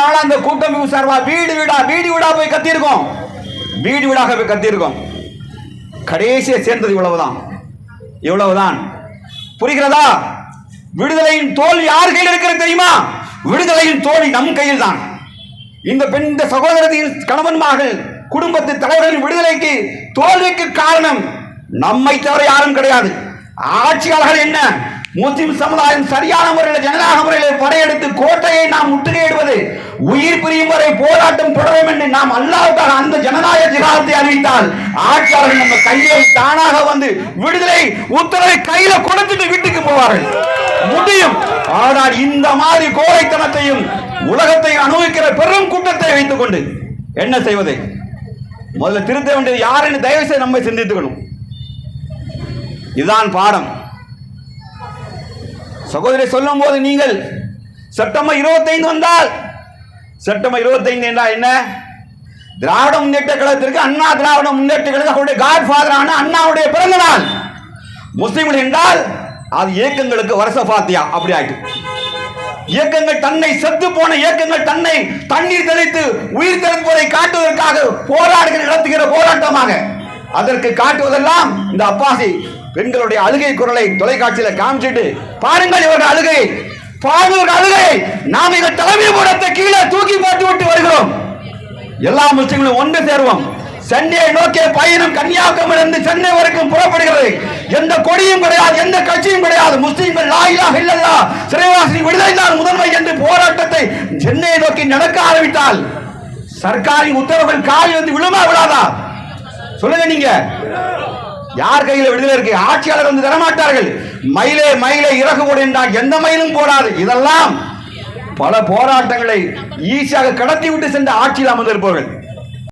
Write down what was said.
நாள் அந்த கூட்டமைப்பு சார்பா வீடு வீடா போய் கத்தியிருக்கோம். வீடு வீடாக போய் கத்தியிருக்கோம். கடைசியை சேர்ந்தது இவ்வளவுதான். புரிகிறதா? விடுதலையின் தோல்வி யார் கையில் இருக்கிறது தெரியுமா? விடுதலையின் தோல்வி நம் கையில் தான். இந்த சகோதரத்தின் கணவன் மகள் குடும்பத்து தலைவர்களின் விடுதலைக்கு தோல்விக்கு காரணம் நம்மை தவிர யாரும் கிடையாது. ஆட்சியாளர்கள் என்ன, முஸ்லிம் சமுதாயம் சரியான முறையில் ஜனநாயக முறையில் படையெடுத்து கோட்டையை நாம் முற்றுகையிடுவது, உயிர் பிரியும் வரை போராட்டம் தொடரும் என்று நாம் அல்லாஹ்வுக்காக அந்த ஜனநாயக ஜிஹாத்தை அறிவித்தால் ஆட்சியாளர்கள் நம்ம கையில் தானாக வந்து விடுதலை உத்தரவை கையில கொடுத்துட்டு வீட்டுக்கு போவார்கள். முடியும். ஆனால் இந்த மாதிரி கோழைத்தனத்தையும் உலகத்தை அனுபவிக்கிற பெரும் கூட்டத்தை வைத்துக் கொண்டு என்ன செய்வது? முதல்ல திருத்த வேண்டியது யார் என்று தயவு செய்து நம்மை சிந்தித்துக்கணும். இதுதான் பாடம். சகோதரி சொல்லும் போது நீங்கள் செப்டம்பர் 25 வந்தால், செப்டம்பர் 25 என்றால் என்ன? திராவிட முன்னேற்ற கழகத்திற்கு அண்ணா திராவிட முன்னேற்ற கழகத்துடைய காட்ஃபாதரான அண்ணாவுடைய பிறந்த நாள். முஸ்லிம்கள் என்றால் அது இயக்கங்களுக்கு வருஷ பாத்தியா அப்படி ஆயிட்டு. இயக்கங்கள் தன்னை செத்து போன இயக்கங்கள் தன்னை தண்ணீர் தெளித்து உயிர் தெளிப்பதை காட்டுவதற்காக போராடுகிற நடத்துகிற போராட்டமாக அதற்கு காட்டுவதெல்லாம் இந்த அப்பாசி பெண்களுடைய அழுகை குரலை தொலைக்காட்சியில் காமிச்சிட்டு பாருங்கள் இவர்கள் அழுகை, அழுகை. நாம் இந்த தலைமை கூடத்தை கீழே தூக்கி போட்டு விட்டு வருகிறோம். எல்லா முஸ்லிம்களும் ஒன்று சேருவோம். சென்னையை நோக்கிய பயணம் கன்னியாகுமரியிலிருந்து சென்னை வரைக்கும் புறப்படுகிறது. எந்த கொடியும் கிடையாது, எந்த கட்சியும் கிடையாது. முஸ்லிம்கள் லா இலாஹ இல்லல்லாஹ் சிறைவாசி விடுதலை தான் முதன்மை என்று போராட்டத்தை சென்னையை நோக்கி நடக்க ஆரம்பித்தால் சர்க்காரின் உத்தரவுகள் காலில் வந்து விழுமா விழாதா? சொல்லுங்க. நீங்க யார் கையில் விடுதலை இருக்கு? ஆட்சியாளர் வந்து தரமாட்டார்கள். மயிலே இறகு போடு என்றால் எந்த மயிலும் போடாது. இதெல்லாம் பல போராட்டங்களை ஈஸியாக கடத்தி விட்டு சென்ற ஆட்சியில் அமர்ந்திருப்பவர்கள்.